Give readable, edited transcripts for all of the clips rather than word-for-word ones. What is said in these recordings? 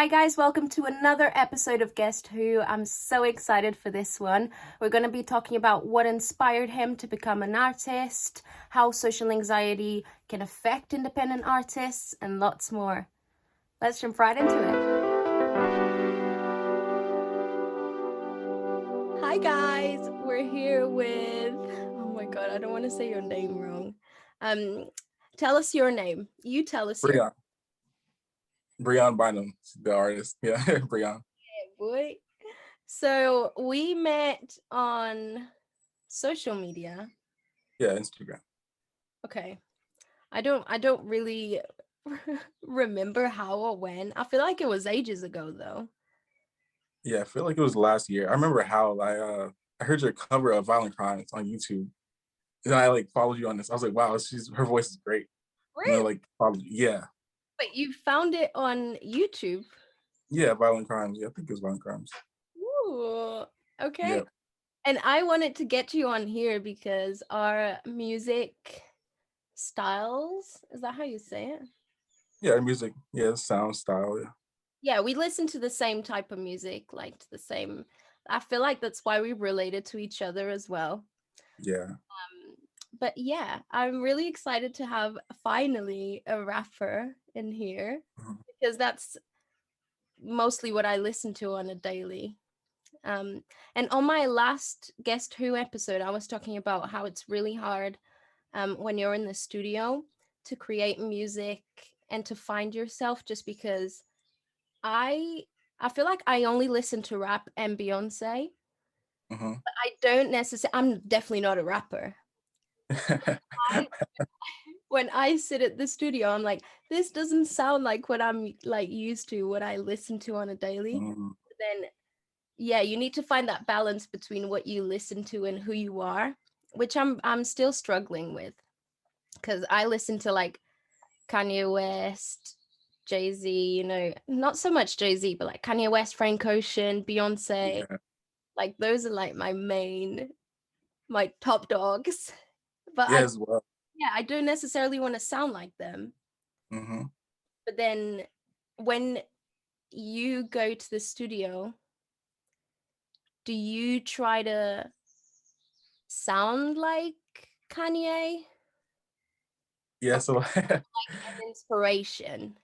Hi guys, welcome to another episode of Guest Who. I'm so excited for this one. We're going to be talking about what inspired him to become an artist, how social anxiety can affect independent artists, and lots more. Let's jump right into it. Hi guys, we're here with, oh my god, I don't want to say your name wrong. Tell us your name. You tell us your Breon. Breon Bynum, the artist. Yeah, Breon. name, boy. So we met on social media. Yeah, Instagram. Okay. I don't really remember how or when. I feel like it was ages ago though. Yeah, I feel like it was last year. I remember how I heard your cover of Violent Crimes on YouTube. And I like followed you on this. I was like, wow, her voice is great. And then Really? like followed you. Yeah. Wait, you found it on YouTube? Yeah, Violent Crimes. Yeah, I think it was Violent Crimes. Ooh, okay. Yeah. And I wanted to get you on here because our music styles, is that how you say it? Yeah, music, yeah, sound style, yeah. Yeah, we listen to the same type of music, like to the same. I feel like that's why we related to each other as well. Yeah. But yeah, I'm really excited to have finally a rapper in here Mhm. because that's mostly what I listen to on a daily. Um, and on my last Guest Who episode, I was talking about how it's really hard when you're in the studio to create music and to find yourself just because I I feel like I only listen to rap and Beyonce. Mhm. I don't necessarily I'm definitely not a rapper. I when I sit at the studio, I'm like, this doesn't sound like what I'm like used to, what I listen to on a daily. Mhm. Then yeah, you need to find that balance between what you listen to and who you are, which I'm still struggling with because I listen to like Kanye West, Jay-Z, not so much Jay-Z, but like Kanye West, Frank Ocean, Beyonce. Yeah. Like those are like my top dogs. But Yeah, as well. I don't necessarily want to sound like them. Hmm. But then when you go to the studio, do you try to sound like Kanye? Yeah, Or so an inspiration?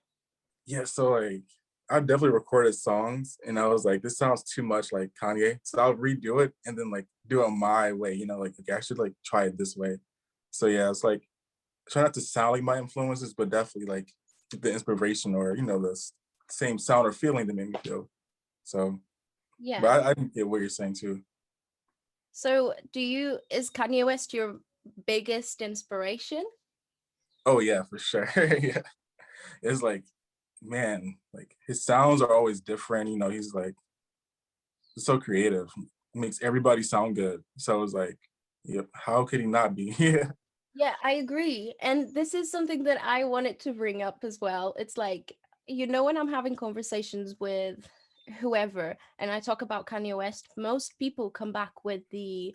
yeah, so like I definitely recorded songs and I was like, this sounds too much like Kanye. So I'll redo it and then like do it my way, like okay, I should like try it this way. So yeah, it's like try not to sound like my influences, but definitely like get the inspiration or the same sound or feeling that made me feel. So Yeah. but I didn't get what you're saying too. So is Kanye West your biggest inspiration? Oh yeah, for sure. Yeah. It's like, man, like his sounds are always different. He's like so creative. Makes everybody sound good. So it's like, yep, how could he not be? Yeah. Yeah, I agree. And this is something that I wanted to bring up as well. It's like, when I'm having conversations with whoever and I talk about Kanye West, most people come back with he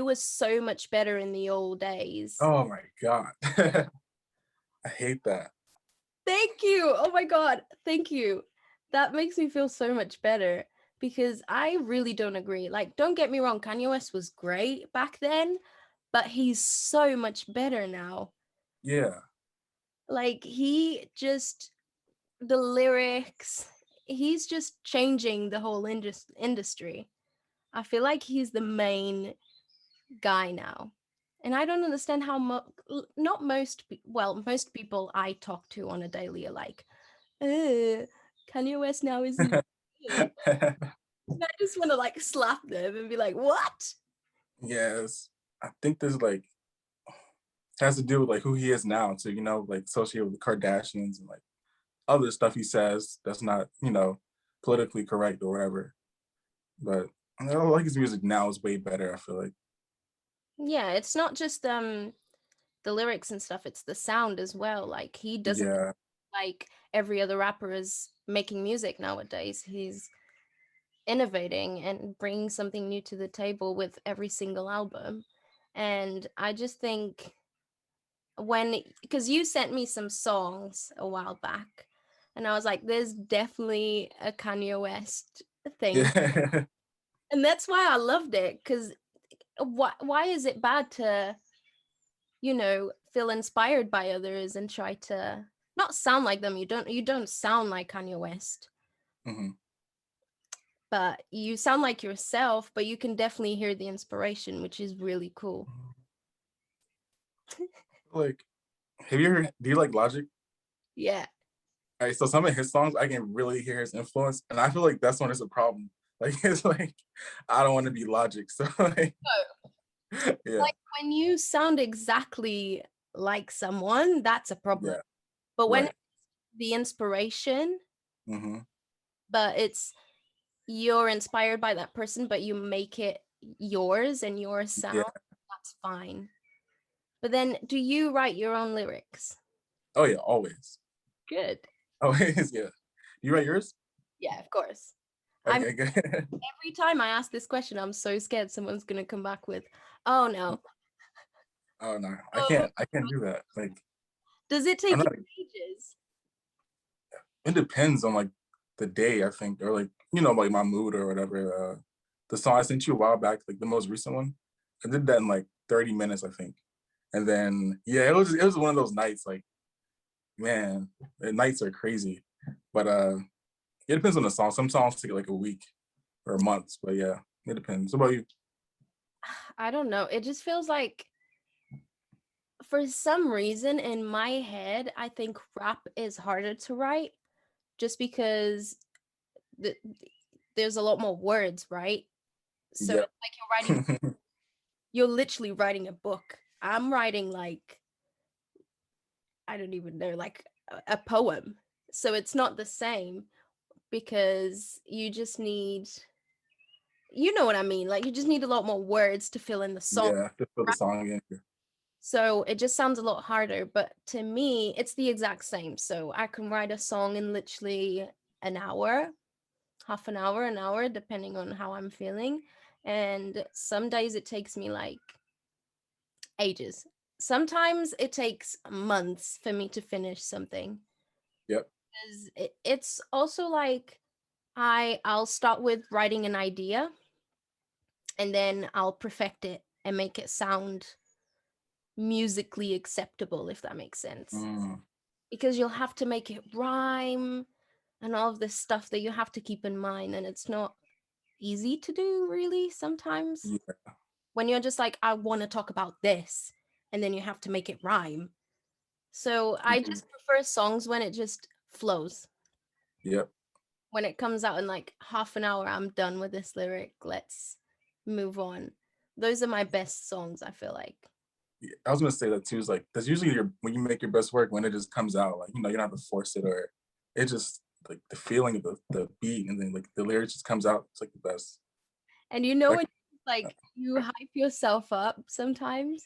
was so much better in the old days. Oh my God. I hate that. Thank you. Oh my God. Thank you. That makes me feel so much better because I really don't agree. Like, don't get me wrong, Kanye West was great back then, but he's so much better now. Yeah. Like, the lyrics, he's just changing the whole industry. I feel like he's the main guy now. And I don't understand how not most people I talk to on a daily are like, Kanye West now isn't good. And I just want to like slap them and be like, what? Yes. I think this like has to do with like who he is now to, like associated with the Kardashians and like other stuff he says that's not, politically correct or whatever. But I don't like his music now is way better, I feel like. Yeah, it's not just the lyrics and stuff, it's the sound as well. Like he doesn't Yeah. like every other rapper is making music nowadays. He's innovating and bringing something new to the table with every single album. And I just think because you sent me some songs a while back, And I was like, there's definitely a Kanye West thing. Yeah. And that's why I loved it, because why is it bad to, feel inspired by others and try to not sound like them? You don't sound like Kanye West, hmm but you sound like yourself, but you can definitely hear the inspiration, which is really cool. Like, have you heard? Do you like Logic? Yeah. All right, so some of his songs I can really hear his influence, and I feel like that's when it's a problem. Like it's like I don't want to be Logic, so like yeah, Like when you sound exactly like someone, that's a problem. yeah, But when right. it's the inspiration, hmm but it's you're inspired by that person, but you make it yours and your Yeah. sound, that's fine. But then, do you write your own lyrics? Oh yeah, always. Good. Always, yeah. You write yours? Yeah, of course. I'm Okay, good. Every time I ask this question, I'm so scared someone's gonna come back with, "Oh no." Oh no, I Oh, can't. I can't do that. Like does it I'm take you not. ages? It depends on like the day, I think, or like like my mood or whatever. The song I sent you a while back, like the most recent one, I did that in like 30 minutes, I think. And then yeah, it was one of those nights. Like man, the nights are crazy. But it depends on the song. Some songs take like a week or months. But yeah, it depends. What about you? I don't know. It just feels like, for some reason in my head, I think rap is harder to write, just because the, there's a lot more words, right? So Yeah. it's like you're literally writing a book. I'm writing like, I don't even know, like a poem. So it's not the same, because you just need, you know what I mean? Like you just need a lot more words to fill in the song. Yeah, just put the song in here. So it just sounds a lot harder. But to me, it's the exact same. So I can write a song in literally an hour, half an hour, depending on how I'm feeling. And some days it takes me like ages. Sometimes it takes months for me to finish something. Yep. 'Cause it's also like I'll start with writing an idea, and then I'll perfect it and make it sound musically acceptable, if that makes sense. Mm, Because you'll have to make it rhyme and all of this stuff that you have to keep in mind, and it's not easy to do really sometimes, yeah. when you're just like, I want to talk about this, and then you have to make it rhyme. So I Mhm. just prefer songs when it just flows. Yep. When it comes out in like half an hour, I'm done with this lyric, let's move on. Those are my best songs, I feel like. Yeah, I was gonna say that too. Is like that's usually your when you make your best work when it just comes out. Like you don't have to force it or it just like the feeling of the beat and then like the lyrics just comes out. It's like the best. And Like when like you hype yourself up sometimes,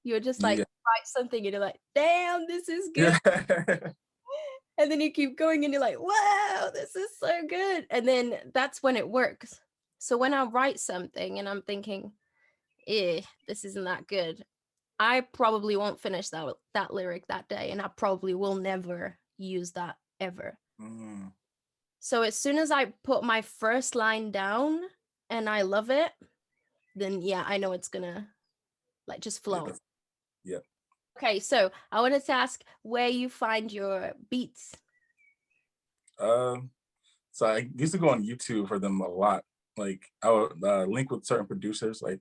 you're just like yeah, write something and you're like, damn, this is good. yeah, And then you keep going and you're like, wow, this is so good. And then that's when it works. So when I write something and I'm thinking, this isn't that good, I probably won't finish that lyric that day, and I probably will never use that ever. mm, So as soon as I put my first line down and I love it, then yeah, I know it's gonna like just yeah, flow. yeah. Okay, so I wanted to ask where you find your beats. Um, so I used to go on YouTube for them a lot. Like I would link with certain producers, like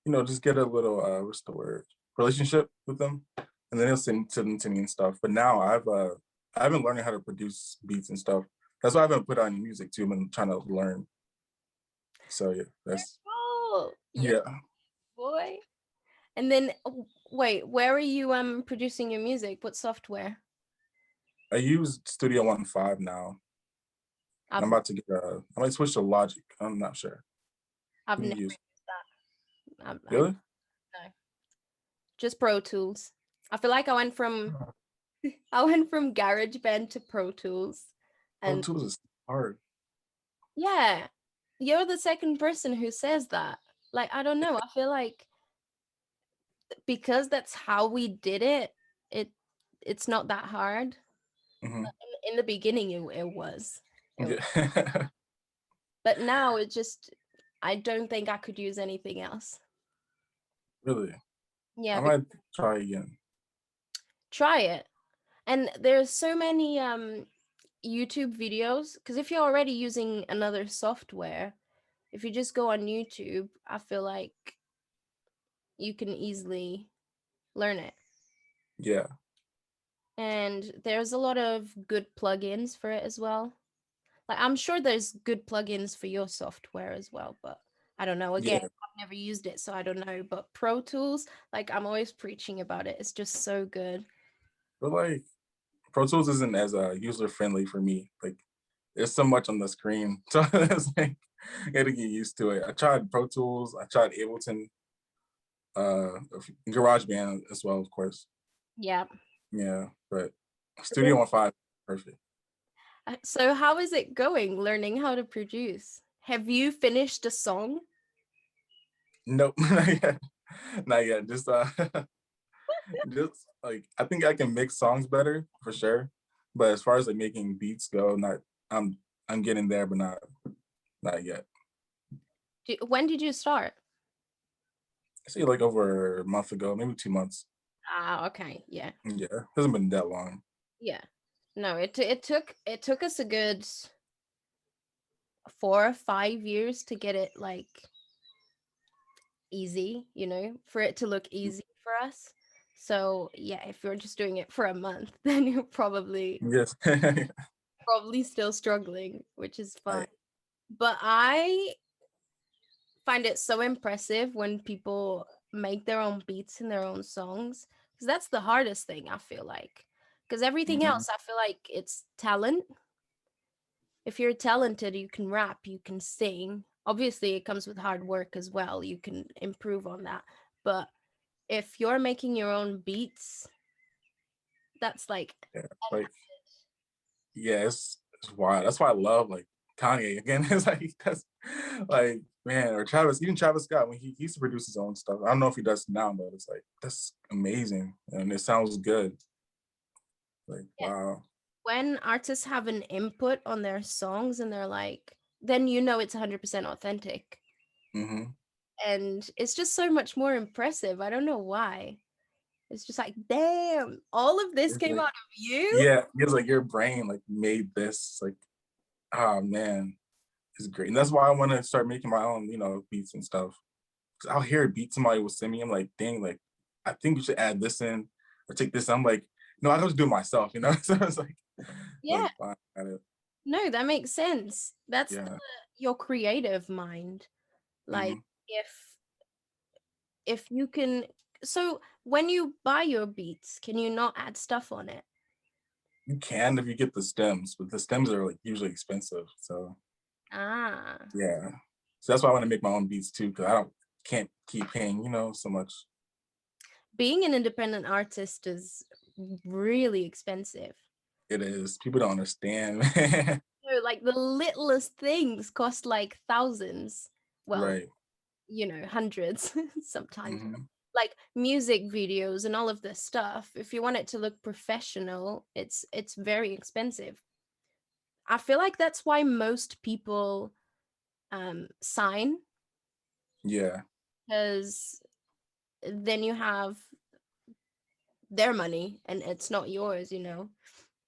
just get a little what's the word relationship with them, and then they'll send them to me and stuff. But now I've been learning how to produce beats and stuff. That's why I haven't put out any music too. I've been trying to learn. So yeah, that's Oh, yes, yeah. boy. And then wait, where are you producing your music? What software? I use Studio One Five now. And I've I'm about to get I might switch to Logic. I'm not sure. I've Who do never you use? used that. I Really? know. Just Pro Tools. I feel like I went from GarageBand to Pro Tools. Pro And Tools is hard. yeah, you're the second person who says that. Like, I don't know. I feel like because that's how we did it, it it's not that hard. hmm in the beginning it was. Yeah. But now it just, I don't think I could use anything else. Really, Yeah, I might try again. try it. And there's so many YouTube videos, because if you're already using another software, if you just go on YouTube, I feel like you can easily learn it. Yeah, And there's a lot of good plugins for it as well. Like I'm sure there's good plugins for your software as well, but I don't know. Again, yeah. I've never used it, so I don't know. But Pro Tools, like I'm always preaching about it. It's just so good. But like Pro Tools isn't as user friendly for me. Like there's so much on the screen, so it's like I got to get used to it. I tried Pro Tools, I tried Ableton, GarageBand as well, of course. Yeah. Yeah, but Studio One Five, perfect. So how is it going learning how to produce? Have you finished a song? Nope, not yet. Not yet. Just just like I think I can mix songs better for sure. But as far as like making beats go, not I'm I'm getting there, but not yet. When did you start? I say like over a month ago, maybe 2 months. Ah, okay. Yeah. Yeah, it hasn't been that long. Yeah. No, it took us a good 4 or 5 years to get it like easy, for it to look easy for us. So yeah, if you're just doing it for a month, then you're Yes. probably still struggling, which is fine. Right. But I find it so impressive when people make their own beats in their own songs, because that's the hardest thing, I feel like. Because everything Hmm. else, I feel like it's talent. If you're talented, you can rap, you can sing. Obviously, it comes with hard work as well. You can improve on that. But if you're making your own beats, that's like Yeah. Like yeah, it's wild. That's why I love like Kanye again. It's like that's like man, or Travis, even Travis Scott when he used to produce his own stuff. I don't know if he does now, but it's like that's amazing and it sounds good. Like yeah. wow. When artists have an input on their songs and they're like, then you know it's 100% authentic. Hmm. And it's just so much more impressive. I don't know why. It's just like, damn, all of this It's came like out of you? yeah, it's like your brain like made this like oh man, it's great. And that's why I want to start making my own, beats and stuff. 'Cause I'll hear a beat somebody will send me. I'm like, dang, like I think you should add this in or take this. I'm like, no, I can just do it myself. So it's Yeah. like fine, got it. No, that makes sense. That's Yeah. your creative mind. Like Hmm. if if you can, so when you buy your beats, can you not add stuff on it? You can if you get the stems, but the stems are like usually expensive. So Ah. yeah. So that's why I want to make my own beats too, because I don't can't keep paying, so much. Being an independent artist is really expensive. It is. People don't understand, man. So like the littlest things cost like thousands. Well, Right. hundreds sometimes. Hmm. Like music videos and all of this stuff, if you want it to look professional, it's very expensive. I feel like that's why most people sign, Yeah. because then you have their money and it's not yours.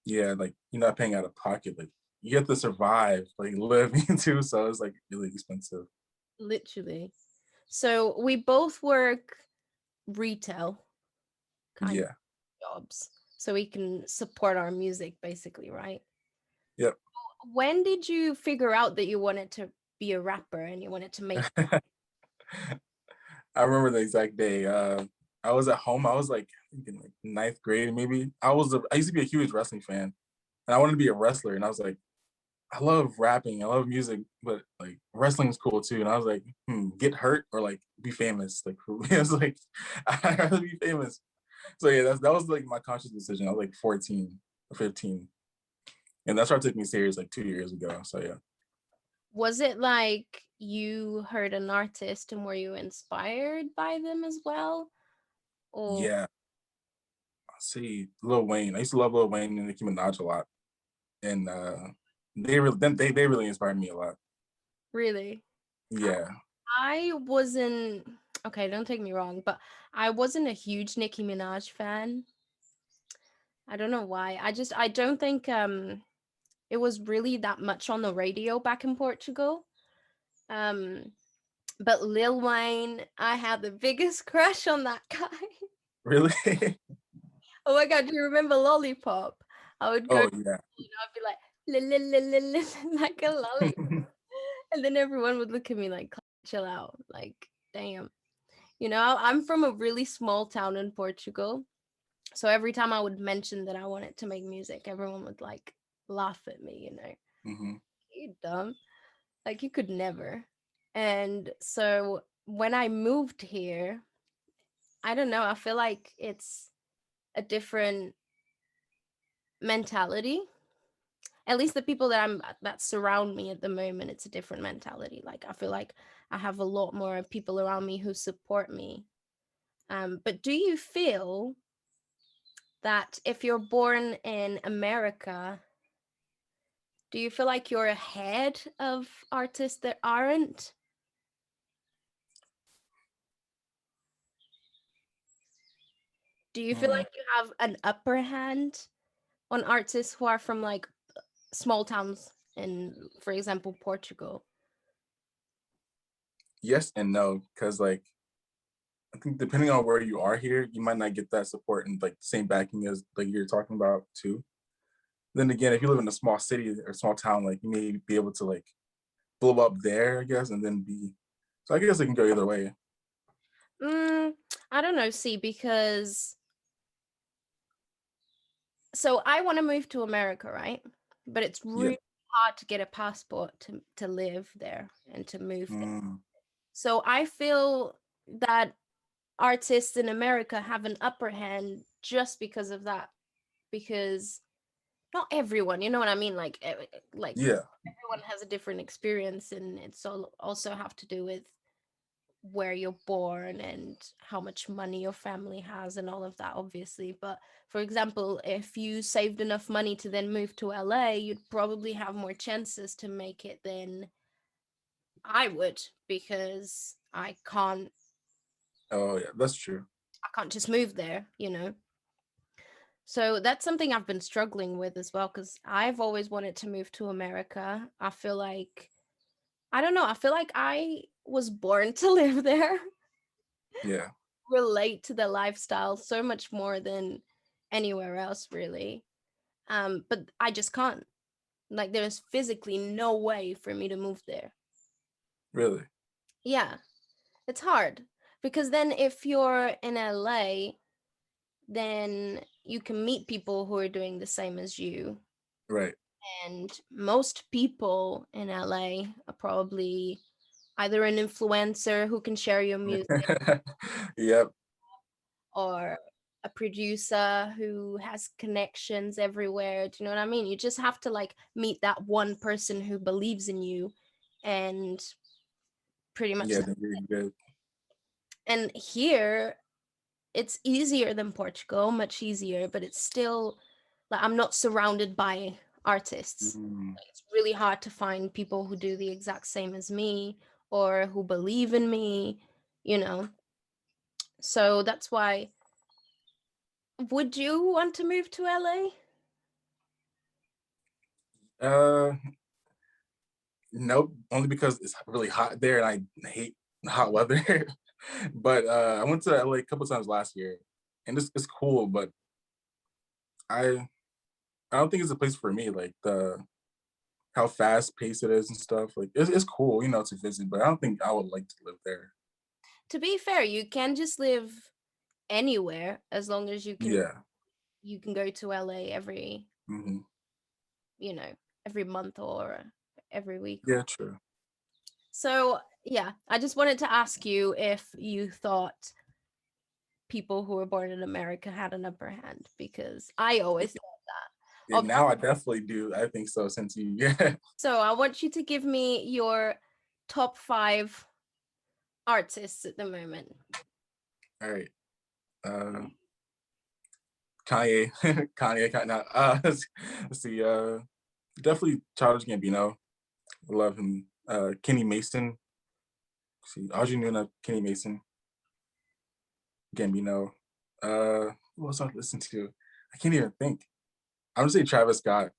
Yeah, like you're not paying out of pocket. Like you have to survive, like living too. So it's like really expensive. Literally. So we both work retail kind of Yeah. jobs, so we can support our music basically, right? Yep. When did you figure out that you wanted to be a rapper and you wanted to make? I remember the exact day. I was at home. I was like, I think in like ninth grade, maybe. I used to be a huge wrestling fan, and I wanted to be a wrestler. And I was like, I love rapping, I love music, but like wrestling is cool too. And I was like, get hurt or like be famous. Like for me, I was like, I'd rather be famous. So yeah, that was like my conscious decision. I was like 14 or 15, and that started taking me serious like 2 years ago. So yeah, Was it like you heard an artist and were you inspired by them as well? Or yeah. I see Lil Wayne. I used to love Lil Wayne and Nicki Minaj a lot. and they really inspired me a lot. Really? Yeah. I wasn't okay, don't take me wrong, but I wasn't a huge Nicki Minaj fan. I don't know why. I don't think it was really that much on the radio back in Portugal. Um but Lil Wayne, I had the biggest crush on that guy. Really? Oh my god, do you remember Lollipop? I would go, Oh yeah. I'd be like "La, la, la, la, la," like a lollipop. And then everyone would look at me like chill out. Like, damn. You know, I'm from a really small town in Portugal. So every time I would mention that I wanted to make music, everyone would like laugh at me, you know. Hmm. You dumb. Like you could never. And so when I moved here, I don't know, I feel like it's a different mentality. At least the people that surround me at the moment, it's a different mentality. Like I feel like I have a lot more people around me who support me. But do you feel that if you're born in America, do you feel like you're ahead of artists that aren't? Do you feel Mm. like you have an upper hand on artists who are from like small towns in, for example, Portugal? Yes and no, because like I think depending on where you are here, you might not get that support and like same backing as like you're talking about too. Then again, if you live in a small city or small town, like you may be able to like blow up there, I guess, and then be. So I guess it can go either way. Mm, I don't know. See, because so I want to move to America, right? But it's Yeah. really hard to get a passport to live there and to move there. Mm, So I feel that artists in America have an upper hand just because of that. Because not everyone, you know what I mean? Like yeah. everyone has a different experience, and it's all also have to do with where you're born and how much money your family has and all of that, obviously. But for example, if you saved enough money to then move to LA, you'd probably have more chances to make it than I would, because Oh yeah, that's true. I can't just move there, you know. So that's something I've been struggling with as well, because I've always wanted to move to America. I feel like I don't know, I feel like I was born to live there. Yeah. Relate to the lifestyle so much more than anywhere else, really. But I just can't. Like there's physically no way for me to move there. Really. Yeah, it's hard, because then if you're in LA, then you can meet people who are doing the same as you. Right. And most people in LA are probably either an influencer who can share your music, Yep. or a producer who has connections everywhere. Do you know what I mean? You just have to like meet that one person who believes in you, and pretty much Yeah, then you're good. and here it's easier than Portugal, much easier, but it's still like I'm not surrounded by artists. Mm, Like, it's really hard to find people who do the exact same as me or who believe in me, you know. So that's why, would you want to move to LA? uh, nope. Only because it's really hot there, and I hate hot weather. But I went to LA a couple times last year, and it's cool. But I I don't think it's a place for me. Like the how fast paced it is and stuff. Like it's cool, to visit, but I don't think I would like to live there. To be fair, you can just live anywhere as long as Yeah. you can go to LA every, Hmm. you know, every month or every week. Yeah. True. So, yeah, I just wanted to ask you if you thought people who were born in America had an upper hand, because I always thought that. And now I definitely do. I think so. Since you, yeah. So, I want you to give me your top 5 artists at the moment. All right. Uh, Kanye, Kanye, kind of. Let's see. Definitely Childish Gambino. I love him. Kenny Mason. See, Audrey Nuna, Kenny Mason, Gambino. Who else I listen to? I can't even think. I'm gonna say Travis Scott.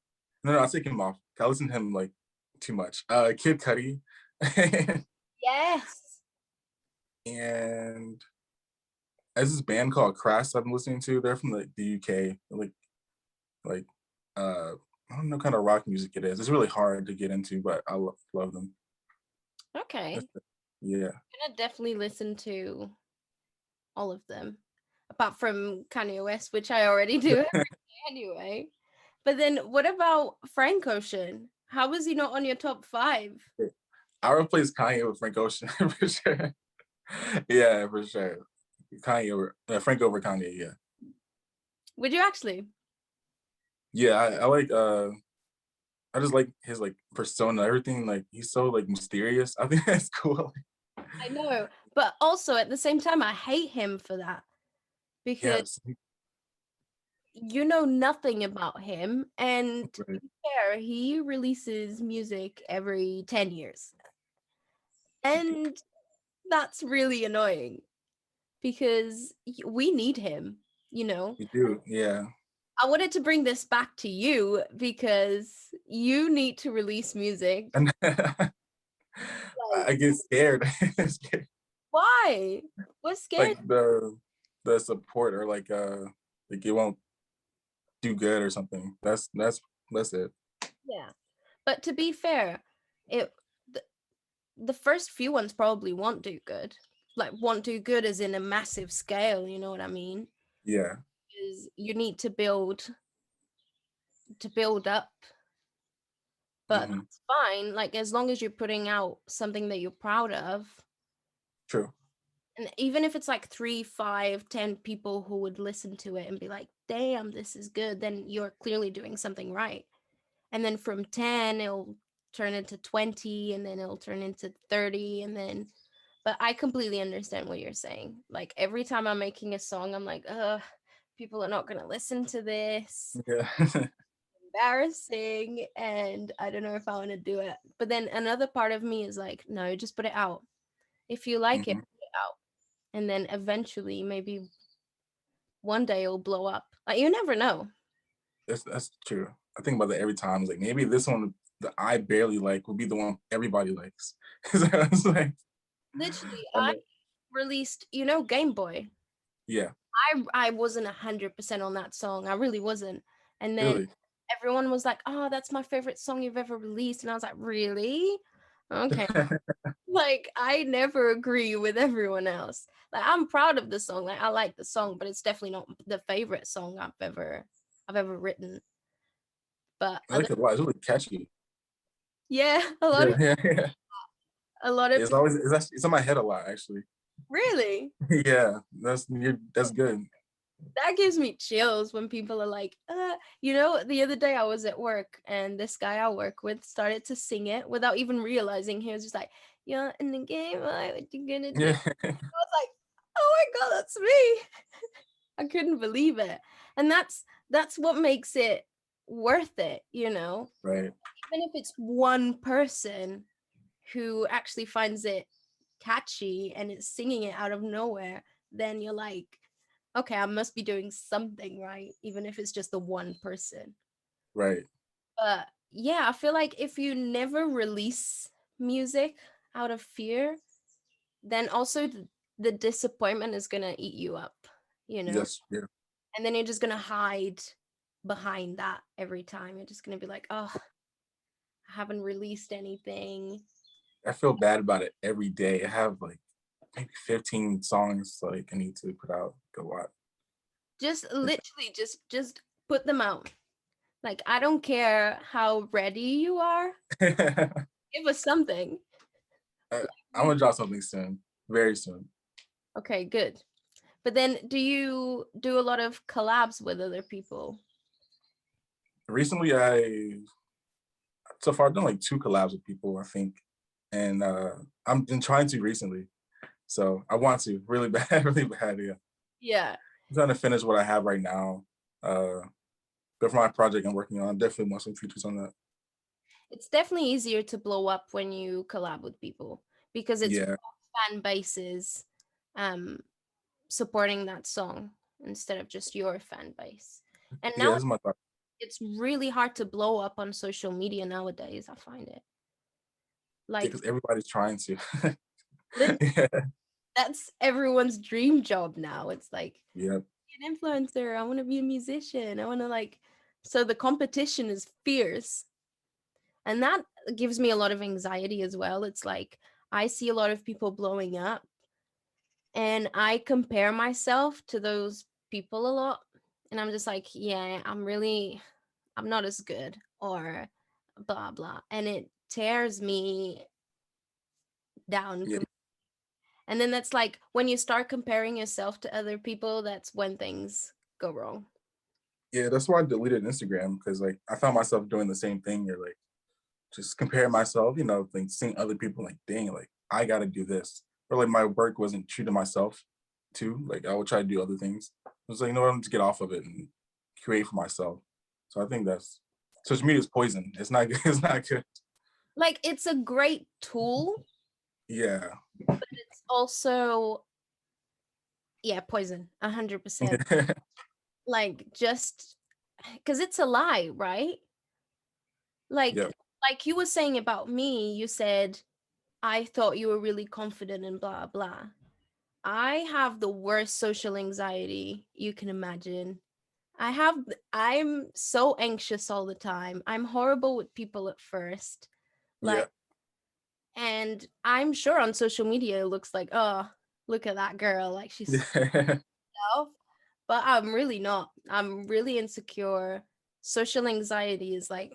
No, I'll take him off. I listen to him like too much. Kid Cudi, Yes. and there's this band called Crass I've been listening to. They're from the UK. Like I don't know what kind of rock music it is. It's really hard to get into, but I love them. Okay. Yeah. I'm gonna definitely listen to all of them, apart from Kanye West, which I already do anyway. But then, what about Frank Ocean? How was he not on your top 5? I replace Kanye with Frank Ocean for sure. Yeah, for sure. Kanye over Frank over Kanye. Yeah, Would you actually? yeah. I like. I just like his like persona. Everything like he's so like mysterious. I think that's cool. I know, but also at the same time, I hate him for that because Yes. you know nothing about him. And to Right. be fair, he releases music every 10 years. And that's really annoying because we need him, you know? You do. Yeah. I wanted to bring this back to you because you need to release music. And Like, I get scared. why? What's Like scared? the support or like it won't do good or something. That's it. Yeah. But to be fair, it the, the first few ones probably won't do good. Like won't do good as in a massive scale, you know what I mean? Yeah. Because you need to build up, but Hmm. that's fine. Like as long as you're putting out something that you're proud of, True. and even if it's like 3, 5, 10 people who would listen to it and be like, "Damn, this is good," then you're clearly doing something right. And then from 10, it'll turn into 20, and then it'll turn into 30, and then. But I completely understand what you're saying. Like every time I'm making a song, I'm like, people are not gonna listen to this. Yeah. Embarrassing, and I don't know if I want to do it. But then another part of me is like, no, just put it out. If you like it, Hmm. put it out. And then eventually, maybe one day it'll blow up. Like you never know. That's true. I think about that every time. It's like maybe this one that I barely like will be the one everybody likes. So it's like, Literally, I I know. released, Game Boy. Yeah. I wasn't 100% on that song. I really wasn't. And then Really. everyone was like, "Oh, that's my favorite song you've ever released," and I was like, "Really? Okay." Like I never agree with everyone else. Like I'm proud of the song. Like I like the song, but it's definitely not the favorite song I've ever written. But I like it a lot. It's really catchy. yeah, a lot Yeah, of yeah, yeah. a lot of It's people always it's in my head a lot actually. really. Yeah, that's good. That gives me chills when people are like, the other day I was at work and this guy I work with started to sing it without even realizing. He was just like, "You're in the game, what you gonna do?" Yeah. I was like, "Oh my god, that's me." I couldn't believe it. And that's what makes it worth it, you know? Right. Even if it's one person who actually finds it catchy and is singing it out of nowhere, then you're like, okay, I must be doing something right, even if it's just the one person. Right. But yeah, I feel like if you never release music out of fear, then also the disappointment is gonna eat you up, you know? Yes. Yeah. And then you're just gonna hide behind that every time. You're just gonna be like, oh, I haven't released anything. I feel bad about it every day. I have like maybe 15 songs like I need to put out a lot. Just literally just put them out. Like I don't care how ready you are. I, Give us something. I'm gonna drop something soon, very soon. Okay, good. But then do you do a lot of collabs with other people? Recently, so far I've done like 2 collabs with people, I think, and I'm been trying to recently. So I want to really bad, really bad. Yeah, Yeah. I'm trying to finish what I have right now. Uh, but for my project I'm working on, I definitely want some features on that. It's definitely easier to blow up when you collab with people because it's Yeah, fan bases um supporting that song instead of just your fan base. And yeah, now this is my thought. it's really hard to blow up on social media nowadays, I find it. Yeah, Like because everybody's trying to. lit- Yeah, that's everyone's dream job now. It's like yeah, be an influencer, I want to be a musician. I want to like so the competition is fierce. And that gives me a lot of anxiety as well. It's like I see a lot of people blowing up and I compare myself to those people a lot. And I'm just like, yeah, I'm not as good or blah, blah. And it tears me down. yeah, And then that's like when you start comparing yourself to other people, that's when things go wrong. yeah. That's why I deleted Instagram because like I found myself doing the same thing. You're like just comparing myself, like seeing other people like, dang, like I got to do this, or like my work wasn't true to myself too. Like I would try to do other things. I was like, I'm just get off of it and create for myself. So I think that's social media is poison. It's not good. It's not good. Like it's a great tool, Yeah. but it's also, yeah, poison, 100%. Like just because it's a lie, right? Like Yep. like you were saying about me, you said I thought you were really confident and blah blah. I have the worst social anxiety you can imagine. I'm so anxious all the time. I'm horrible with people at first. Yeah. Like and I'm sure on social media it looks like, oh, look at that girl, like she's self, but I'm really not. I'm really insecure. Social anxiety is like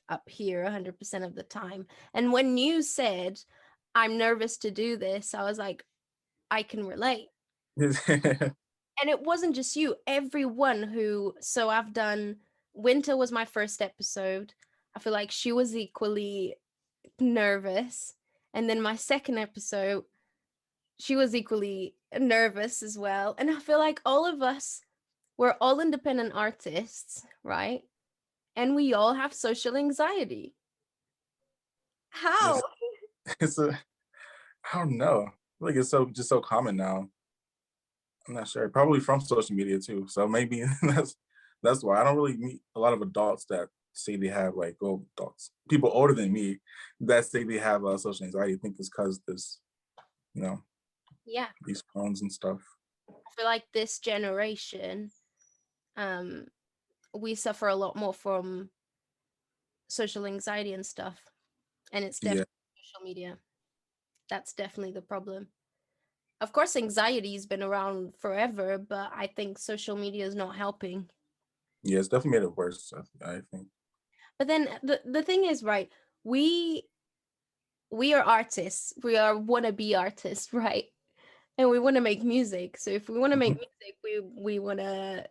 up here 100% of the time. And when you said, I'm nervous to do this, I was like, I can relate. And it wasn't just you, everyone who, so I've done, Winter was my first episode. I feel like she was equally nervous. And then my second episode, she was equally nervous as well. And I feel like all of us, we're all independent artists, right? And we all have social anxiety. How? it's, it's a I don't know. Like it's so just so common now. I'm not sure. Probably from social media too. So maybe that's why I don't really meet a lot of adults that say they have like adults, people older than me that say they have social anxiety. I think it's because this, you know, Yeah. these phones and stuff. I feel like this generation, um, we suffer a lot more from social anxiety and stuff. And it's Yeah, definitely social media. That's definitely the problem. Of course, anxiety's been around forever, but I think social media is not helping. yeah, it's definitely made it worse. I think. But then the thing is, right, we we are artists. We are wannabe artists, right? And we want to make music. So if we want to make Mhm. music, we want to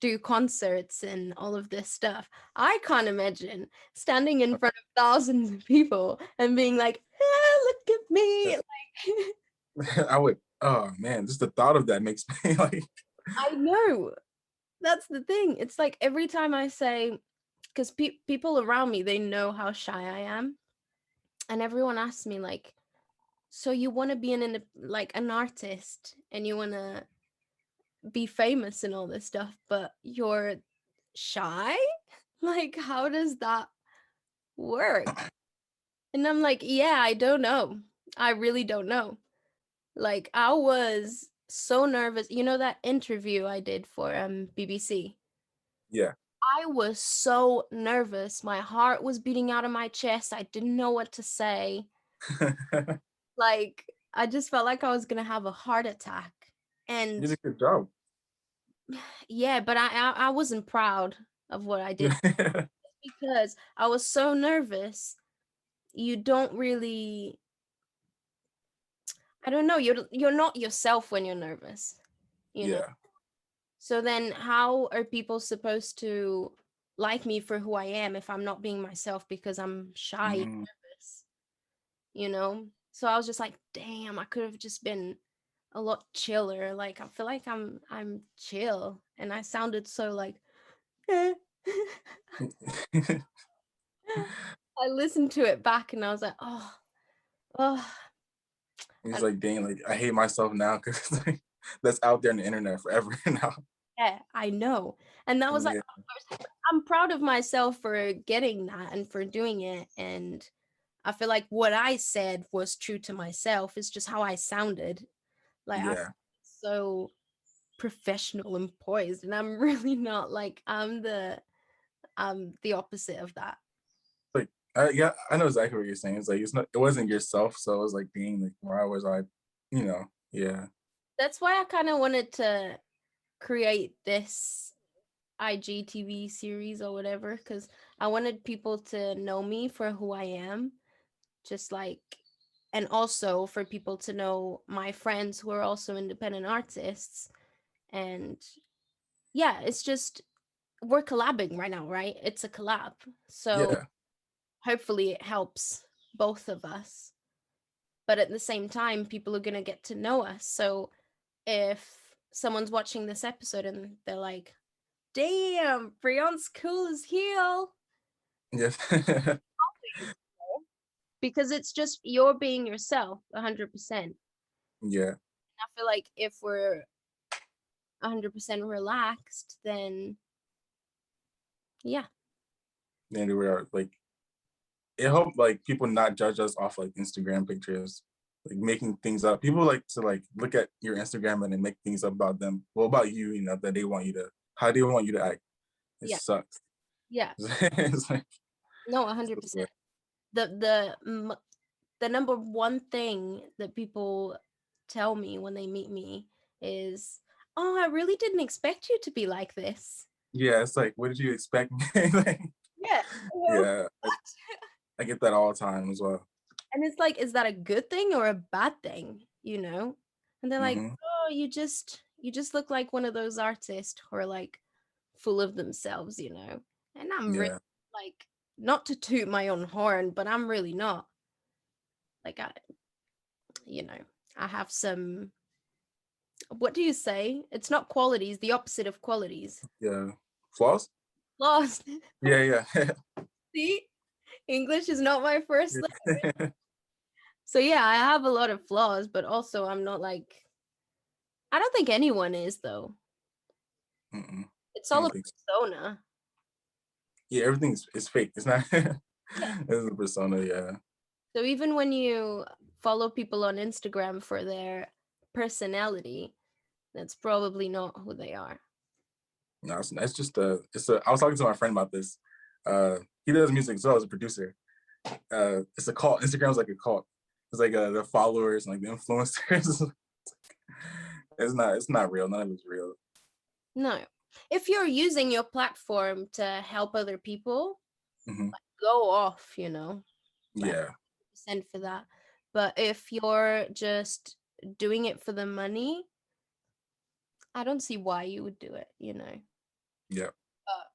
do concerts and all of this stuff. I can't imagine standing in front of thousands of people and being like, look at me. Like, I would. Oh man, just the thought of that makes me like. I know. That's the thing. It's like every time I say, because people around me, they know how shy I am. And everyone asks me, like, so you want to be like an artist and you want to be famous and all this stuff, but you're shy? Like, how does that work? And I'm like, yeah, I don't know. I really don't know. Like, I was so nervous. You know that interview I did for BBC? Yeah. I was so nervous. My heart was beating out of my chest. I didn't know what to say. Like, I just felt like I was going to have a heart attack. You And did a good job. yeah, but I wasn't proud of what I did because I was so nervous. You don't really, I don't know, you're not yourself when you're nervous, you know? Yeah. So then how are people supposed to like me for who I am if I'm not being myself because I'm shy and Mm. nervous, you know? So I was just like, damn, I could have just been a lot chiller. Like I feel like I'm chill and I sounded so like eh. I listened to it back and I was like, oh, He's and like, dang, like I hate myself now because like, that's out there in the internet forever now. yeah, I know. And that was like, Yeah, I'm proud of myself for getting that and for doing it. And I feel like what I said was true to myself. It's just how I sounded. Like I yeah. so professional and poised, and I'm really not. Like I'm the opposite of that. Like, yeah, I know exactly what you're saying. It's like it's not, it wasn't yourself, so it was like being like, why was I, yeah, That's why I kind of wanted to create this IGTV series or whatever, because I wanted people to know me for who I am, just like, and also for people to know my friends who are also independent artists. And yeah, it's just we're collabing right now, right? It's a collab. So yeah, hopefully it helps both of us. But at the same time, people are going to get to know us. So if someone's watching this episode and they're like, damn, Breon's cool as hell. yes, Because it's just you're being yourself 100%. yeah. I feel like if we're 100% relaxed, then yeah. And we are like, it helped like people not judge us off like Instagram pictures, like making things up. People like to like look at your Instagram and then make things up about them. Well, about you, that they want you to, how they want you to act. It Yeah. sucks. Yeah. It's like, No, it's like, 100%. The number one thing that people tell me when they meet me is, "Oh, I really didn't expect you to be like this." yeah, it's like, what did you expect? Like, Yeah. Well, yeah, I get that all the time as well. and it's like, is that a good thing or a bad thing, you know? And they're like, Hmm. "Oh, you just look like one of those artists who are like full of themselves, you know?" And I'm really Yeah, like, not to toot my own horn, but I'm really not. Like you know, I have some, what do you say? It's not qualities, the opposite of qualities. yeah. Flaws? Lost. Yeah, yeah. See? English is not my first language. Yeah. So yeah, I have a lot of flaws, but also I'm not like, I don't think anyone is though. Mm-mm. It's I all don't a think so. persona. Yeah, everything's is fake. It's not. Yeah. It's a persona. Yeah. So even when you follow people on Instagram for their personality, that's probably not who they are. No, it's just a. It's a. I was talking to my friend about this. He does music as well as a producer. It's a cult. Instagram's like a cult. It's like the followers and like the influencers. It's not. It's not real. None of it's real. No. If you're using your platform to help other people, Hmm. go off, you know, like Yeah. 100% for that. But if you're just doing it for the money, I don't see why you would do it, you know. Yeah. Uh,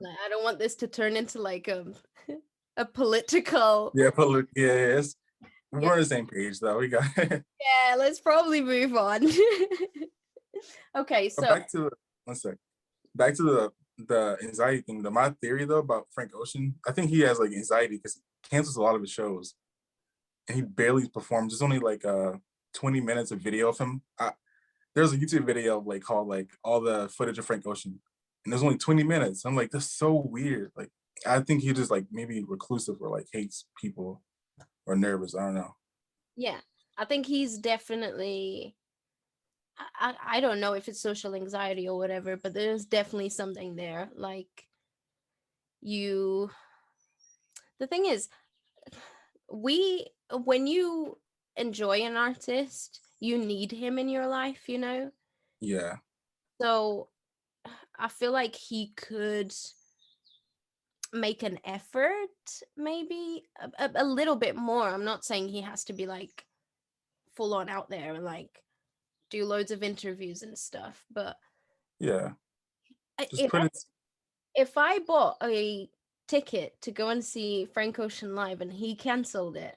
like, I don't want this to turn into like a political. Yeah. Public. Yeah. Yes. Yeah, We're on the same page though. We got. yeah, let's probably move on. Okay, But so back to one sec. Back to the anxiety thing. My theory though about Frank Ocean, I think he has like anxiety because he cancels a lot of his shows and he barely performs. There's only like 20 minutes of video of him. There's a YouTube video like called like all the footage of Frank Ocean, and there's only 20 minutes. I'm like, that's so weird. Like, I think he just like maybe reclusive or like hates people or nervous. I don't know. yeah, I think he's definitely, I don't know if it's social anxiety or whatever, but there's definitely something there. Like you, the thing is, we when you enjoy an artist, you need him in your life, you know? Yeah, So I feel like he could make an effort, maybe a little bit more. I'm not saying he has to be like full on out there and like do loads of interviews and stuff, but yeah. Just if put it. if I bought a ticket to go and see Frank Ocean live and he canceled it,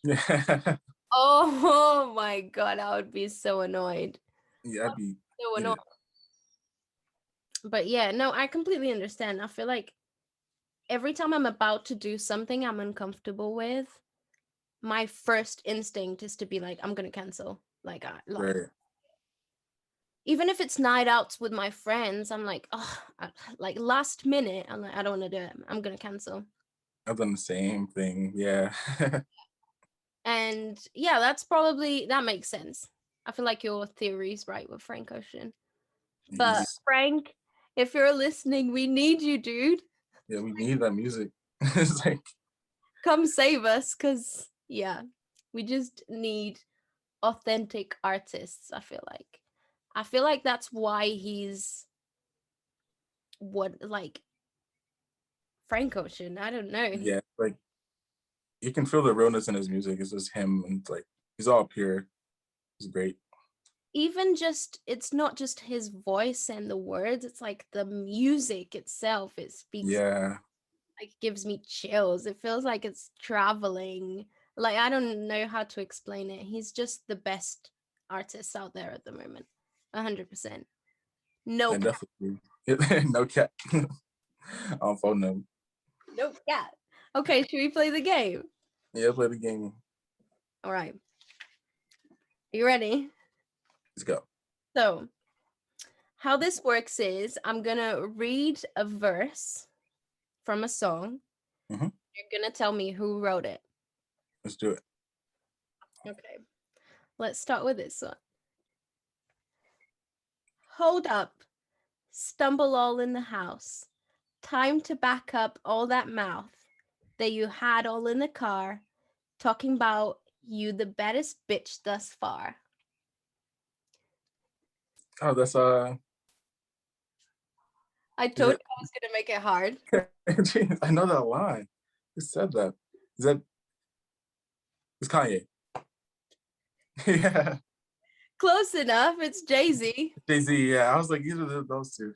Yeah, oh my god, I would be so annoyed. yeah. I'd be So annoyed. heated. But yeah, no, I completely understand. I feel like every time I'm about to do something I'm uncomfortable with, my first instinct is to be like, I'm gonna cancel. Like, Right. even if it's night outs with my friends, I'm like, oh, like last minute, I'm like, I don't want to do it. I'm gonna cancel. I've done the same thing. Yeah. And yeah, that makes sense. I feel like your theory's right with Frank Ocean. But He's Frank, if you're listening, we need you, dude. yeah, we need that music. It's like Come save us, cause yeah, we just need authentic artists. I feel like that's why he's what like Frank Ocean. I don't know. yeah, like you can feel the realness in his music. It's just him and like he's all pure. He's great. Even just it's not just his voice and the words, it's like the music itself. It speaks Yeah. like gives me chills. It feels like it's traveling. Like I don't know how to explain it. He's just the best artist out there at the moment. 100%. No And cap. definitely no cap. On phone number. No cap. Okay, should we play the game? Yeah, play the game. All right. You ready? Let's go. So, how this works is I'm going to read a verse from a song. Hmm. You're going to tell me who wrote it. Let's do it. Okay. Let's start with this one. Hold up. Stumble all in the house. Time to back up all that mouth that you had all in the car, talking about you the baddest bitch thus far. Oh, that's I is told it you I was going to make it hard. Jeez, I know that line. Who said that? Is that it's Kanye? Yeah. Close enough. It's Jay-Z. Jay-Z, yeah. I was like, either of those two.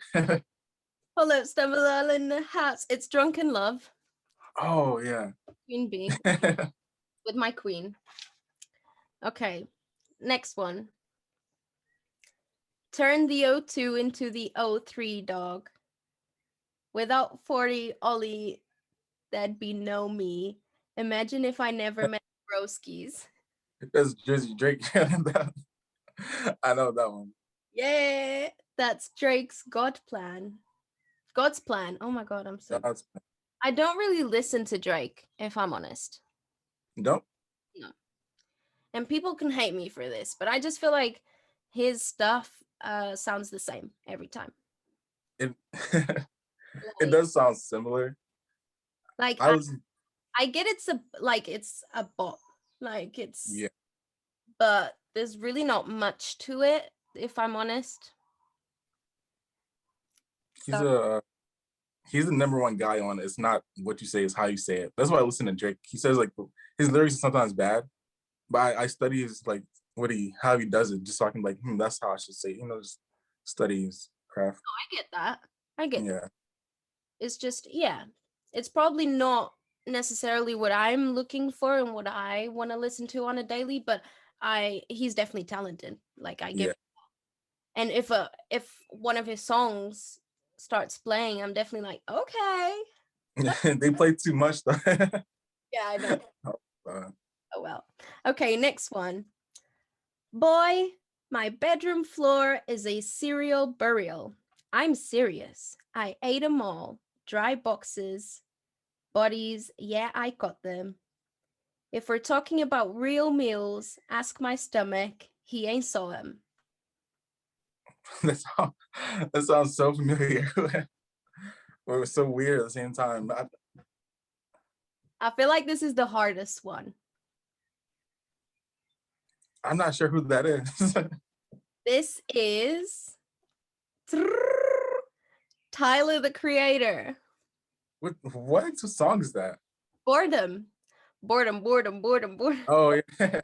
Hold up, stumble all in the house. It's Drunken Love. Oh yeah. Queen Bee with my queen. Okay, next one. Turn the O2 into the O3, dog. Without 40 Ollie, that'd be no me. Imagine if I never met Broskies. That's Jersey Drake. I know that one. Yeah, that's Drake's God Plan. God's Plan. Oh my god, That's I don't really listen to Drake, if I'm honest. nope. No. And people can hate me for this, but I just feel like his stuff sounds the same every time. It it Like, does sound similar. like I was I get it's a bop. Like it's yeah. but there's really not much to it, if I'm honest. He's So a he's the number one guy on it's not what you say, it's how you say it. That's why I listen to Drake. He says like his lyrics are sometimes bad, but I study his like how he does it just so I can like that's how I should say it. Just study his craft. I get that. I get that. Yeah. It's just yeah. It's probably not necessarily what I'm looking for and what I want to listen to on a daily, but he's definitely talented. Like I give Yeah. and if one of his songs starts playing, I'm definitely like, okay. They play too much though. Yeah, I know. uh, Oh well. Okay, next one. Boy, my bedroom floor is a cereal burial. I'm serious. I ate 'em all. Dry boxes, bodies, yeah, I got them. If we're talking about real meals, ask my stomach. He ain't saw 'em. that, sound, that sounds so familiar. But it was so weird at the same time. I feel like this is the hardest one. I'm not sure who that is. This is Tyler the Creator. What song is that? Boredom. Boredom, boredom, boredom, boredom. Oh yeah.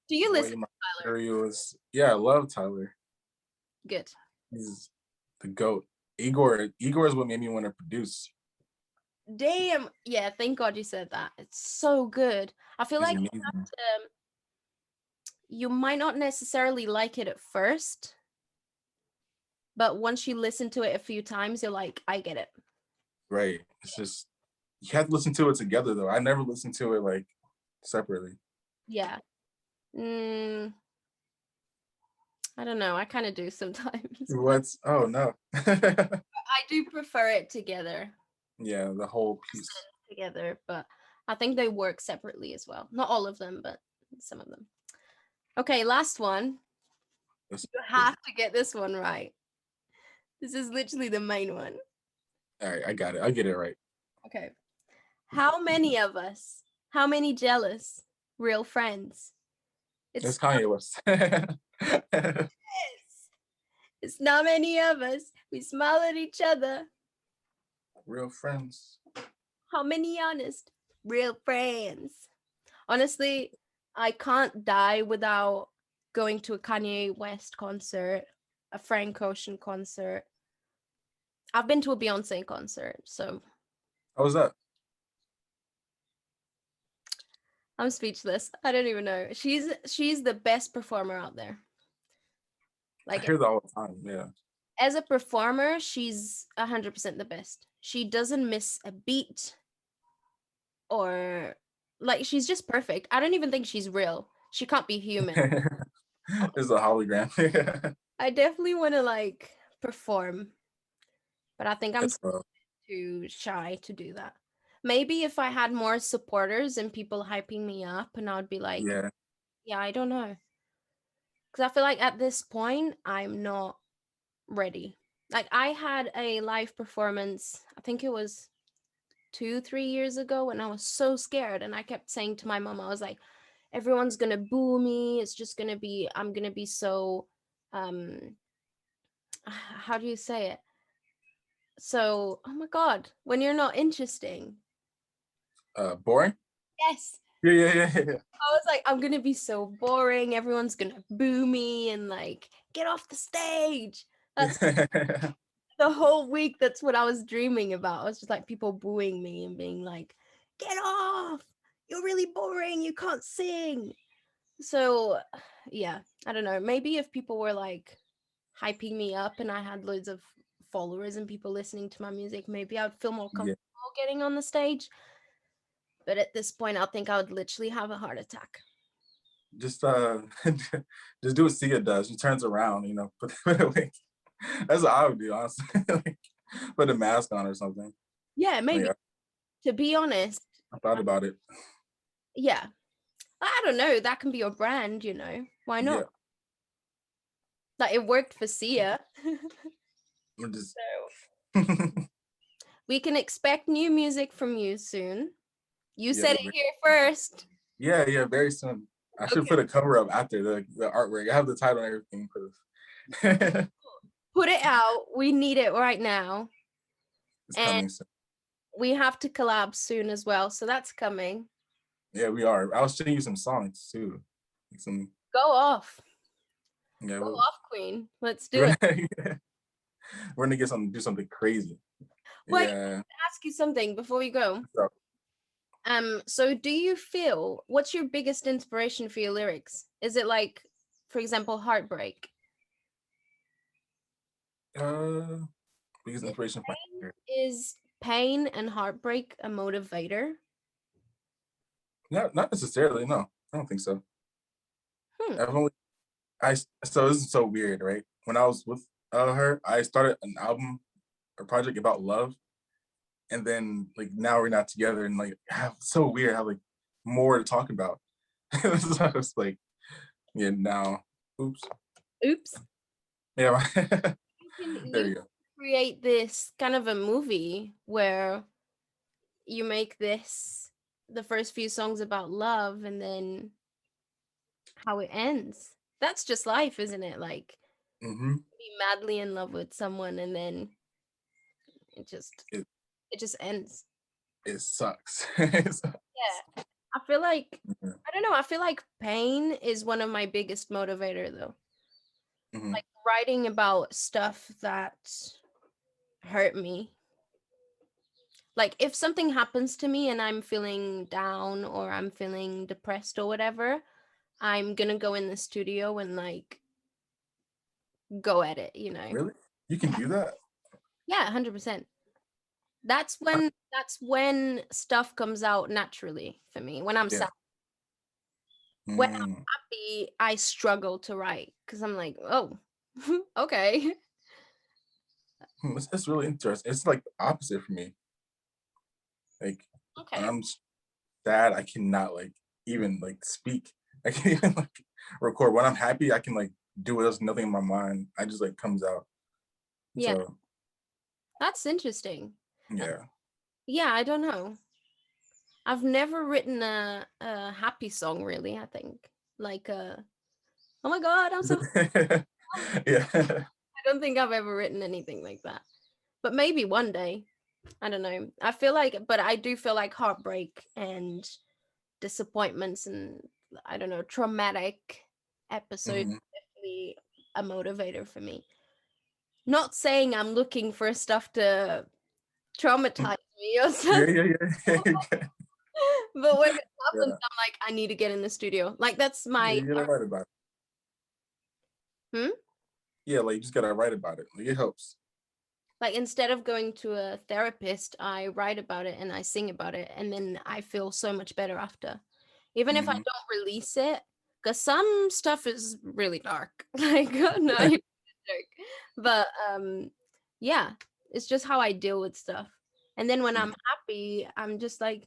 Do you Boy, listen my to Tyler? theory was yeah, I love Tyler. Good. He's the goat. Igor is what made me want to produce. Damn. Yeah, thank God you said that. It's so good. I feel He's like amazing. you might not necessarily like it at first, but once you listen to it a few times, you're like, I get it. Right. It's just you have to listen to it together though. I never listened to it like separately. Yeah. Mm, I don't know. I kind of do sometimes. What's oh no. I do prefer it together, Yeah, the whole piece. together, but I think they work separately as well. Not all of them, but some of them. Okay, last one. That's You good. have to get this one right. This is literally the main one. All right, I got it. I get it right. Okay. How many of us? How many jealous real friends? That's It's Kanye West. it's not many of us. We smile at each other. Real friends. How many honest real friends? Honestly, I can't die without going to a Kanye West concert, a Frank Ocean concert. I've been to a Beyonce concert, so How was that? I'm speechless. I don't even know. She's the best performer out there. I Like hear that all the time. Yeah. as a performer, she's 100% the best. She doesn't miss a beat or like she's just perfect. I don't even think she's real. She can't be human. It's a hologram. I definitely want to like perform, but I think I'm That's well. too shy to do that. Maybe if I had more supporters and people hyping me up, and I would be like, Yeah. yeah, I don't know. Because I feel like at this point, I'm not ready. Like, I had a live performance, I think it was 2, 3 years ago, and I was so scared. And I kept saying to my mom, I was like, everyone's gonna boo me. It's just gonna be, I'm gonna be so, um, how do you say it? So, oh my God, when you're not interesting. Boring? Yes. Yeah, yeah, yeah, yeah. I was like, I'm gonna be so boring. Everyone's gonna boo me and like get off the stage. That's Yeah. the whole week. That's what I was dreaming about. I was just like people booing me and being like, "Get off! You're really boring. You can't sing." So, yeah, I don't know. Maybe if people were like hyping me up and I had loads of followers and people listening to my music, maybe I'd feel more Yeah. comfortable getting on the stage. But at this point, I think I would literally have a heart attack. Just just do what Sia does. She turns around, put it away. That's what I would do, honestly. Like, put a mask on or something. Yeah, maybe. Yeah, To be honest, I thought about it. yeah. I don't know. That can be your brand, you know. Why Yeah. not? Like it worked for Sia. I'm just So we can expect new music from you soon. You yeah, said it here first. yeah, yeah, very soon. I should Okay. put a cover up after the artwork. I have the title and everything for this. Put it out. We need it right now. It's And coming soon. we have to collab soon as well. So that's coming. Yeah, we are. I'll show you some songs too. Like some Go off. yeah, Go off, Queen. Let's do we're it. gonna, we're gonna do something crazy. Wait, Yeah. ask you something before we go. So, So do you feel what's your biggest inspiration for your lyrics? Is it like, for example, heartbreak? uh, biggest Is inspiration for my is pain and heartbreak a motivator? not necessarily. No, I don't think so. Hmm. I've only so this is so weird, right? When I was with her, I started an album or project about love, and then like now we're not together, and like so weird how like more to talk about. So I was like, yeah, now, oops, Oops. yeah, You there can you go. create this kind of a movie where you make this the first few songs about love and then how it ends. That's just life, isn't it? Like Hmm. be madly in love with someone and then it just It it just ends. it sucks. Yeah. I feel like I don't know, I feel like pain is one of my biggest motivator though. Hmm. Like writing about stuff that hurt me. Like if something happens to me and I'm feeling down or I'm feeling depressed or whatever, I'm gonna go in the studio and like go at it, you know? Really, you can do that? Yeah, 100%. That's when stuff comes out naturally for me. When I'm Yeah. sad, when I'm Mm. happy, I struggle to write because I'm like, oh, okay, It's really interesting. It's like the opposite for me. Like when okay, I'm sad, I cannot like even like speak. I can't even like record. When I'm happy, I can like do it. There's nothing in my mind. I just like comes out. yeah, So that's interesting. Uh, yeah. yeah, I don't know. I've never written a happy song really. I think like oh my god, I'm so. Yeah. I don't think I've ever written anything like that. But maybe one day. I don't know. I feel like, but I do feel like heartbreak and disappointments and I don't know, traumatic episodes Mhm. definitely a motivator for me. Not saying I'm looking for stuff to traumatize me or Yeah, something, yeah, yeah. Yeah. but when it happens, Yeah. I'm like, I need to get in the studio. Like that's Yeah, my you gotta write about it. hmm? Yeah, like you just gotta write about it. Like it helps. Like instead of going to a therapist, I write about it and I sing about it, and then I feel so much better after. Even if I Hmm. don't release it, because some stuff is really dark. Like no, it's dark. But yeah, it's just how I deal with stuff. And then when I'm happy, I'm just like,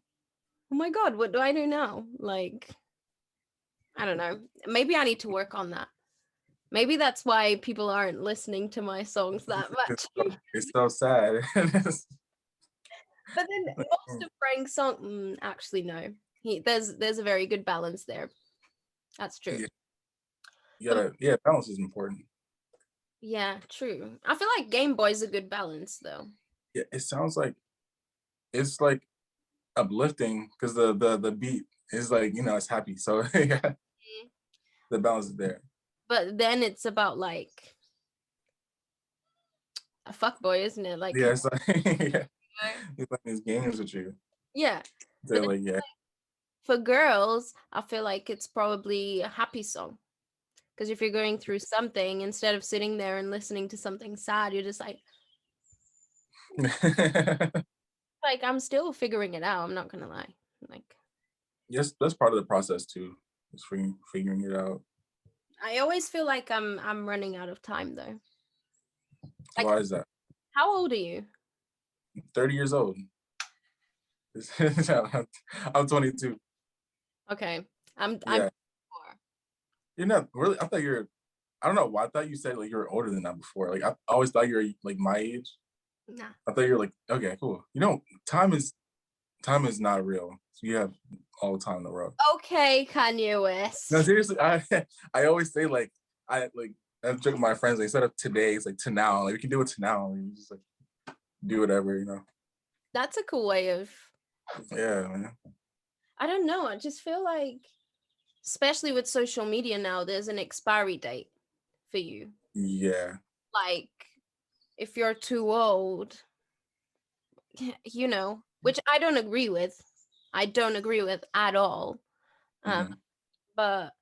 oh my god, what do I do now? Like, I don't know. Maybe I need to work on that. Maybe that's why people aren't listening to my songs that much. It's so sad. But then most of Frank's song, actually no, there's a very good balance there. That's true. Yeah, you But gotta. Yeah, balance is important. yeah, true. I feel like Game Boy's a good balance though. Yeah, it sounds like it's like uplifting because the beat is like it's happy. So yeah, Mm. the balance is there. But then it's about like a fuck boy, isn't it? Like, Yeah, it's like yeah, he's playing these games with you. yeah. But They're then like yeah, for girls, I feel like it's probably a happy song. Because if you're going through something, instead of sitting there and listening to something sad, you're just like I'm still figuring it out. I'm not gonna lie. Like yes, that's part of the process too. Is figuring it out. I always feel like I'm running out of time though. Like Why is that? how old are you? 30 years old. I'm 22. Okay. I'm Yeah, you're not really. I thought you're. I don't know why. I thought you said like you were older than that before. Like I always thought you were like my age. nah. I thought you were like okay, cool. Time is not real. So you have all the time in the world. Okay, Kanye No, West. seriously, I always say like I joke with my friends like, instead of today, it's like to now. Like we can do it to now. Like, you just like do whatever. That's a cool way of Yeah, man. I don't know. I just feel like especially with social media now, there's an expiry date for you. Yeah. Like if you're too old, which I don't agree with. I don't agree with at all. Um, Hmm. but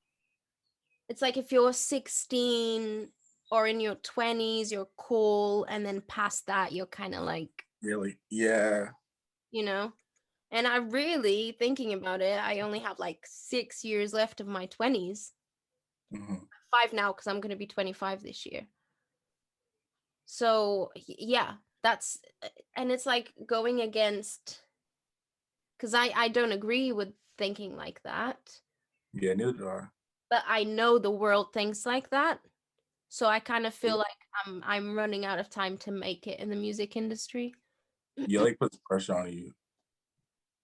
it's like if you're 16 or in your 20s, you're cool, and then past that, you're kind of like, Really. Yeah. you know. And I really, thinking about it, I only have like 6 years left of my 20s. Hmm. 5 now because I'm going to be 25 this year. So, yeah, and it's like going against, because I don't agree with thinking like that, Yeah. Neither do I. but I know the world thinks like that. So I kind of Yeah. feel like I'm running out of time to make it in the music industry. Yeah. Like puts pressure on you.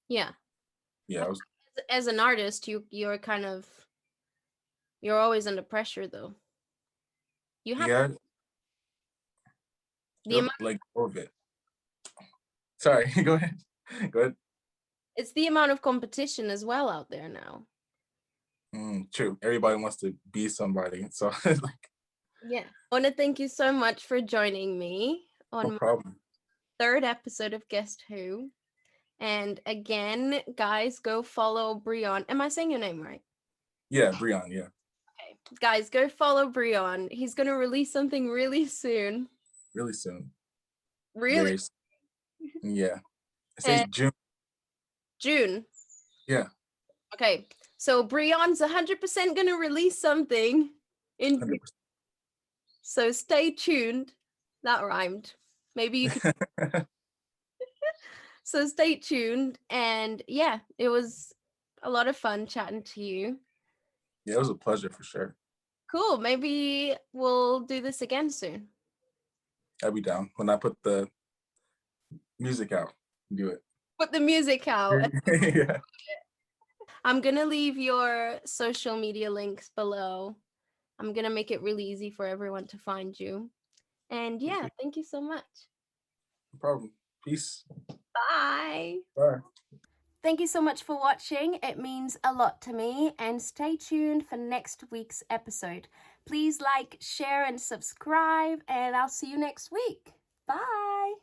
Yeah. Yeah. I was. As an artist, you're always under pressure though. You have Yeah. the You're amount like over it. Sorry. Go ahead. Go ahead. it's the amount of competition as well out there now. True. Everybody wants to be somebody. So it's like Yeah. I want to thank you so much for joining me no on my problem. third episode of Guest Who. And again, guys, go follow Breon. Am I saying your name right? Yeah. Breon. Yeah. Okay. Guys, go follow Breon. He's going to release something really soon. Really soon. Really. Very. Yeah. It says And June. June. Yeah. Okay. So Breon's 100% gonna release something in June. 100%. So stay tuned. That rhymed. Maybe you could. So stay tuned. And yeah, it was a lot of fun chatting to you. Yeah, it was a pleasure for sure. Cool. Maybe we'll do this again soon. I'll be down when I put the music out. Do it. Put the music out. Yeah. I'm gonna leave your social media links below. I'm gonna make it really easy for everyone to find you. And yeah, thank you so much. No problem. Peace. Bye. Bye. Thank you so much for watching. It means a lot to me. And stay tuned for next week's episode. Please like, share, and subscribe. And I'll see you next week. Bye.